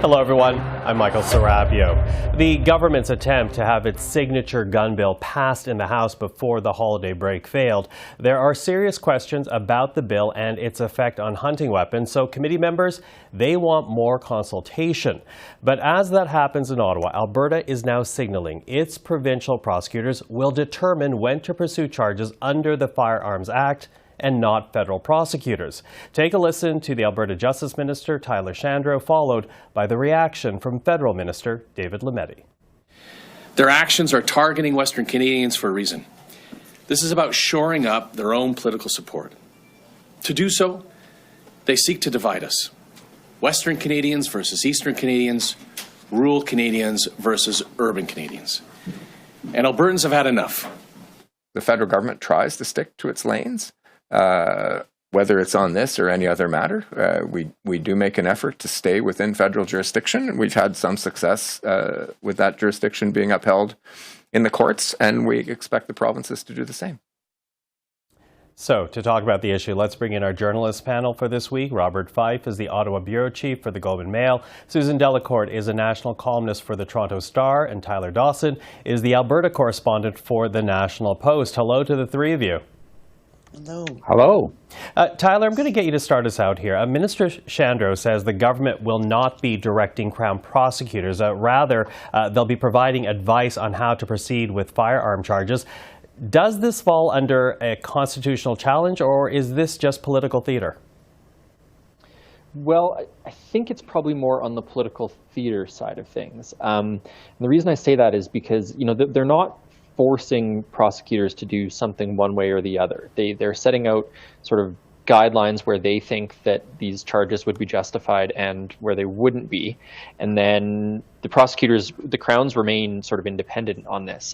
Hello, everyone. I'm Michael Serapio. The government's attempt to have its signature gun bill passed in the House before the holiday break failed. There are serious questions about the bill and its effect on hunting weapons, so committee members, they want more consultation. But as that happens in Ottawa, Alberta is now signaling its provincial prosecutors will determine when to pursue charges under the Firearms Act and not federal prosecutors. Take a listen to the Alberta Justice Minister, Tyler Dawson, followed by the reaction from Federal Minister David Lametti. Their actions are targeting Western Canadians for a reason. This is about shoring up their own political support. To do so, they seek to divide us. Western Canadians versus Eastern Canadians, rural Canadians versus urban Canadians. And Albertans have had enough. The federal government tries to stick to its lanes. Whether it's on this or any other matter, we do make an effort to stay within federal jurisdiction. We've had some success with that jurisdiction being upheld in the courts, and we expect the provinces to do the same. So, to talk about the issue, let's bring in our journalist panel for this week. Robert Fife is the Ottawa bureau chief for the Globe and Mail. Susan Delacourt is a national columnist for the Toronto Star, and Tyler Dawson is the Alberta correspondent for the National Post. Hello to the three of you. Hello. Hello. Tyler, I'm going to get you to start us out here. Minister Dawson says the government will not be directing Crown prosecutors. Rather, they'll be providing advice on how to proceed with firearm charges. Does this fall under a constitutional challenge, or is this just political theater? Well, I think it's probably more on the political theater side of things. And the reason I say that is because, they're not forcing prosecutors to do something one way or the other. They're setting out sort of guidelines where they think that these charges would be justified and where they wouldn't be. And then the prosecutors, the Crowns remain sort of independent on this.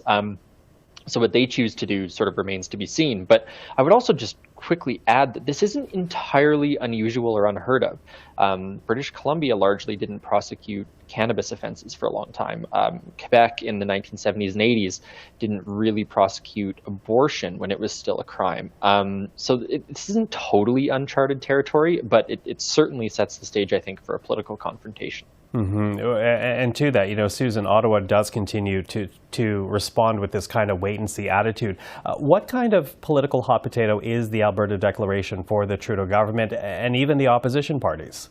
So what they choose to do sort of remains to be seen. But I would also just quickly add that this isn't entirely unusual or unheard of. British Columbia largely didn't prosecute cannabis offenses for a long time. Quebec in the 1970s and 80s didn't really prosecute abortion when it was still a crime. So this isn't totally uncharted territory, but it certainly sets the stage, I think, for a political confrontation. Mm-hmm. And to that, Susan, Ottawa does continue to respond with this kind of wait-and-see attitude. What kind of political hot potato is the Alberta Declaration for the Trudeau government and even the opposition parties?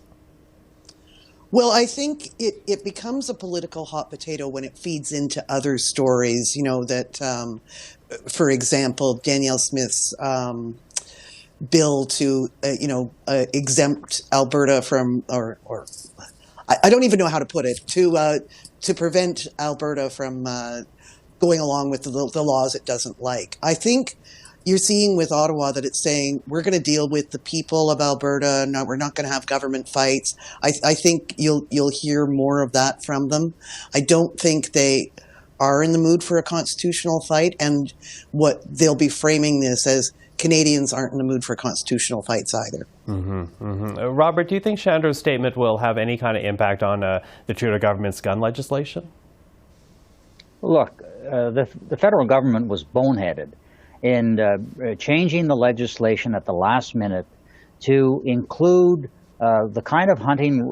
Well, I think it becomes a political hot potato when it feeds into other stories, that, for example, Danielle Smith's bill to, exempt Alberta from, or I don't even know how to put it, to prevent Alberta from going along with the laws it doesn't like. I think you're seeing with Ottawa that it's saying we're going to deal with the people of Alberta. No, we're not going to have government fights. I think you'll hear more of that from them. I don't think they are in the mood for a constitutional fight, and what they'll be framing this as Canadians aren't in the mood for constitutional fights either. Mm-hmm, mm-hmm. Robert, do you think Chandra's statement will have any kind of impact on the Trudeau government's gun legislation? Look, the federal government was boneheaded in changing the legislation at the last minute to include the kind of hunting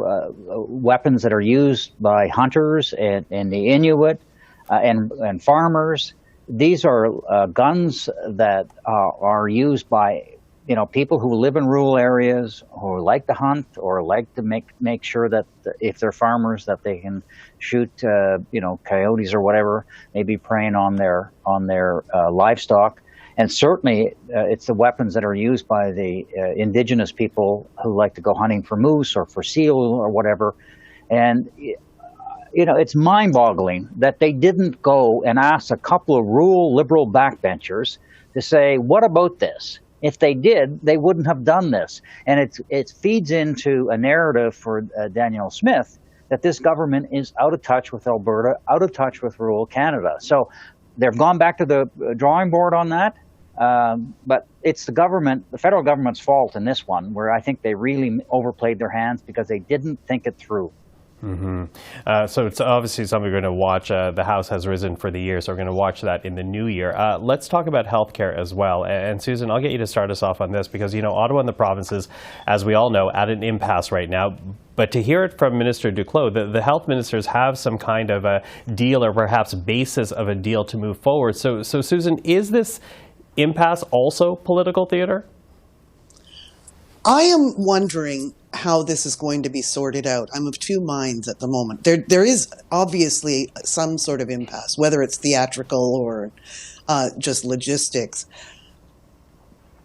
weapons that are used by hunters and the Inuit and farmers. These are guns that are used by people who live in rural areas, who like to hunt or like to make sure that if they're farmers that they can shoot coyotes or whatever, maybe preying on their livestock. And certainly it's the weapons that are used by the indigenous people who like to go hunting for moose or for seal or whatever. And it's mind-boggling that they didn't go and ask a couple of rural liberal backbenchers to say, what about this? If they did, they wouldn't have done this. And it feeds into a narrative for Danielle Smith that this government is out of touch with Alberta, out of touch with rural Canada. So they've gone back to the drawing board on that. But it's the federal government's fault in this one, where I think they really overplayed their hands because they didn't think it through. So it's obviously something we're going to watch. The House has risen for the year, so we're going to watch that in the new year. Let's talk about healthcare as well. And Susan, I'll get you to start us off on this because, Ottawa and the provinces, as we all know, at an impasse right now. But to hear it from Minister Duclos, the health ministers have some kind of a deal or perhaps basis of a deal to move forward. So Susan, is this impasse also political theater? I am wondering how this is going to be sorted out. I'm of two minds at the moment. There is obviously some sort of impasse, whether it's theatrical or just logistics.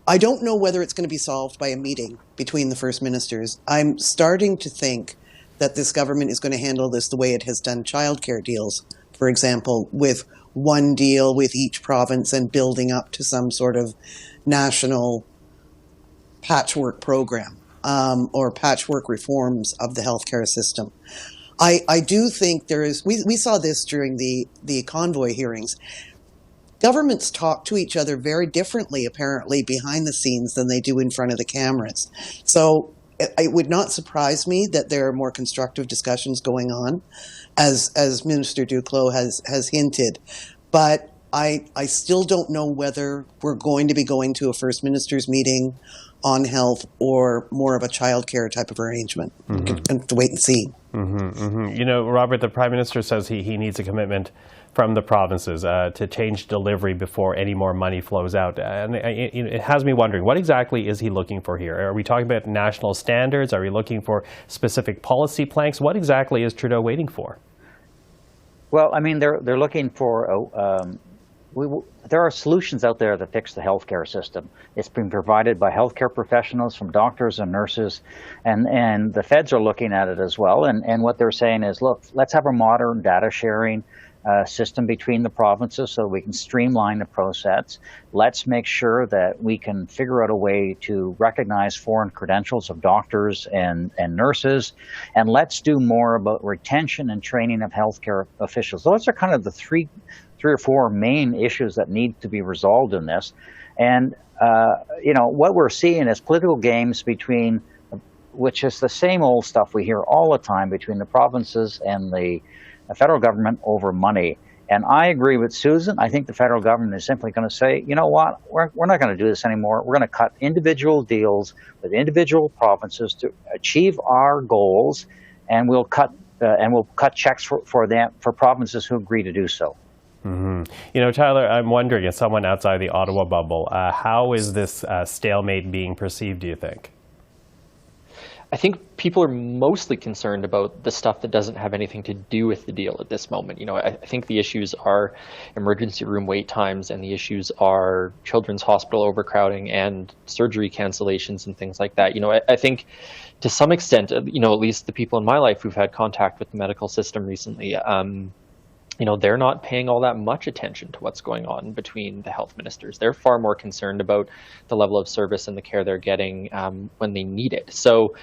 I don't know whether it's going to be solved by a meeting between the First Ministers. I'm starting to think that this government is going to handle this the way it has done childcare deals, for example, with one deal with each province and building up to some sort of national patchwork program or patchwork reforms of the healthcare system. I do think there is, we saw this during the convoy hearings. Governments talk to each other very differently, apparently, behind the scenes than they do in front of the cameras. So it would not surprise me that there are more constructive discussions going on, as Minister Duclos has hinted. But I still don't know whether we're going to be going to a First Minister's meeting on health or more of a childcare type of arrangement. And to wait and see. Robert, the Prime Minister says he needs a commitment from the provinces to change delivery before any more money flows out. And it has me wondering, what exactly is he looking for here? Are we talking about national standards? Are we looking for specific policy planks? What exactly is Trudeau waiting for? Well, I mean, they're looking for there are solutions out there that fix the healthcare system. It's been provided by healthcare professionals, from doctors and nurses, and the feds are looking at it as well. And what they're saying is, look, let's have a modern data sharing system between the provinces so we can streamline the process. Let's make sure that we can figure out a way to recognize foreign credentials of doctors and nurses. And let's do more about retention and training of healthcare officials. Those are kind of the three or four main issues that need to be resolved in this. And, what we're seeing is political games between, which is the same old stuff we hear all the time between the provinces and the federal government over money. And I agree with Susan. I think the federal government is simply going to say, you know what, we're not going to do this anymore. We're going to cut individual deals with individual provinces to achieve our goals, and we'll cut checks for provinces who agree to do so. Tyler, I'm wondering, as someone outside the Ottawa bubble, how is this stalemate being perceived, do you think? I think people are mostly concerned about the stuff that doesn't have anything to do with the deal at this moment. I think the issues are emergency room wait times, and the issues are children's hospital overcrowding and surgery cancellations and things like that. I think to some extent, at least the people in my life who've had contact with the medical system recently, they're not paying all that much attention to what's going on between the health ministers. They're far more concerned about the level of service and the care they're getting when they need it. So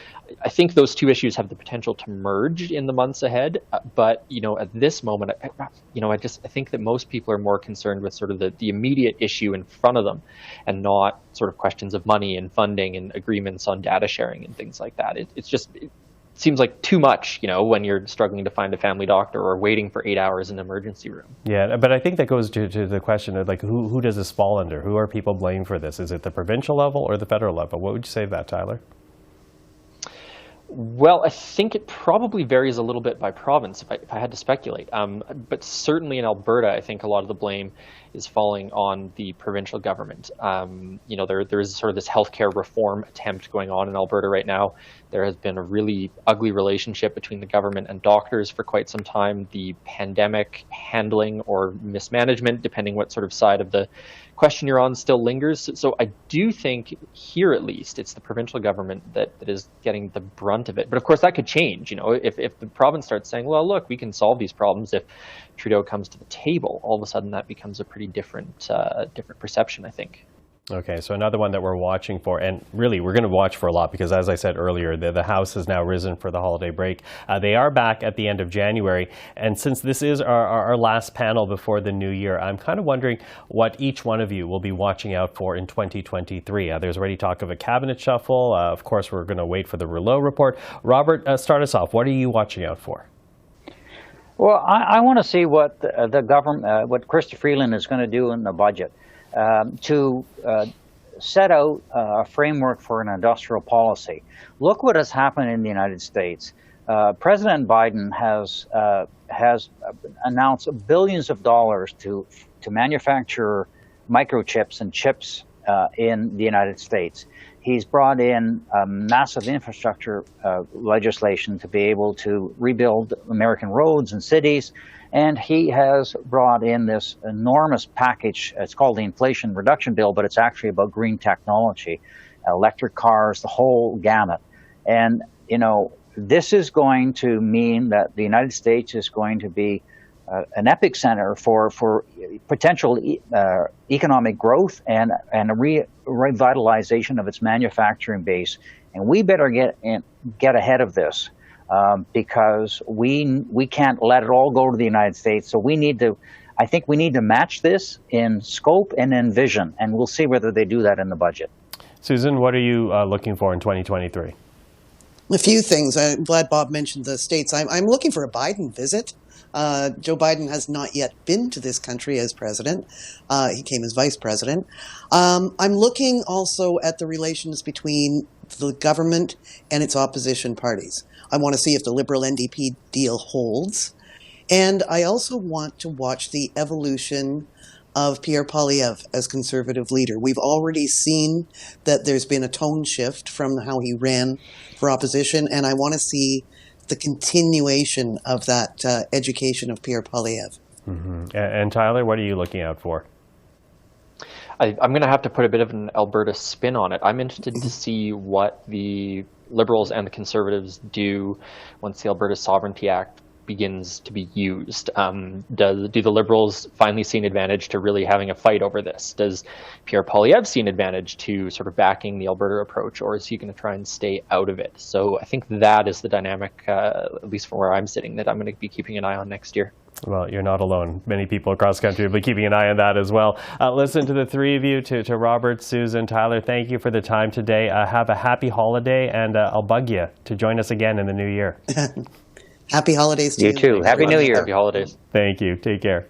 I think those two issues have the potential to merge in the months ahead. But, at this moment, I think that most people are more concerned with sort of the immediate issue in front of them, and not sort of questions of money and funding and agreements on data sharing and things like that. It seems like too much, when you're struggling to find a family doctor or waiting for 8 hours in an emergency room. Yeah, but I think that goes to the question of, who does this fall under? Who are people blamed for this? Is it the provincial level or the federal level? What would you say to that, Tyler? Well, I think it probably varies a little bit by province, if I had to speculate. But certainly in Alberta, I think a lot of the blame is falling on the provincial government. There is sort of this healthcare reform attempt going on in Alberta right now. There has been a really ugly relationship between the government and doctors for quite some time. The pandemic handling or mismanagement, depending what sort of side of the question you're on, still lingers. So I do think here, at least, it's the provincial government that is getting the brunt of it. But of course, that could change. If the province starts saying, well, look, we can solve these problems if Trudeau comes to the table, all of a sudden that becomes a pretty different perception, I think. Okay, so another one that we're watching for, and really we're going to watch for a lot because, as I said earlier, the House has now risen for the holiday break. They are back at the end of January, and since this is our last panel before the new year, I'm kind of wondering what each one of you will be watching out for in 2023. There's already talk of a cabinet shuffle. Of course, we're going to wait for the Rouleau report. Robert, start us off. What are you watching out for? Well, I want to see what the government, what Chrystia Freeland is going to do in the budget. To set out a framework for an industrial policy. Look what has happened in the United States. President Biden has announced billions of dollars to manufacture microchips and chips in the United States. He's brought in massive infrastructure legislation to be able to rebuild American roads and cities. And he has brought in this enormous package. It's called the Inflation Reduction Bill, but it's actually about green technology, electric cars, the whole gamut. And, you know, this is going to mean that the United States is going to be an epicenter for potential economic growth and a revitalization of its manufacturing base. And we better get ahead of this. Because we can't let it all go to the United States. So I think we need to match this in scope and in vision, and we'll see whether they do that in the budget. Susan, what are you looking for in 2023? A few things. I'm glad Bob mentioned the states. I'm looking for a Biden visit. Joe Biden has not yet been to this country as president. He came as vice president. I'm looking also at the relations between the government and its opposition parties. I want to see if the Liberal NDP deal holds. And I also want to watch the evolution of Pierre Poilievre as Conservative leader. We've already seen that there's been a tone shift from how he ran for opposition, and I want to see the continuation of that education of Pierre Poilievre. Mm-hmm. And Tyler, what are you looking out for? I'm going to have to put a bit of an Alberta spin on it. I'm interested to see what the Liberals and the Conservatives do once the Alberta Sovereignty Act begins to be used. Do the Liberals finally see an advantage to really having a fight over this? Does Pierre Poilievre see an advantage to sort of backing the Alberta approach, or is he going to try and stay out of it? So I think that is the dynamic, at least from where I'm sitting, that I'm going to be keeping an eye on next year. Well, you're not alone. Many people across the country will be keeping an eye on that as well. Listen to the three of you, to Robert, Susan, Tyler, thank you for the time today. Have a happy holiday, and I'll bug you to join us again in the new year. Happy holidays to you. You too. Happy New Year. Happy holidays. Thank you. Take care.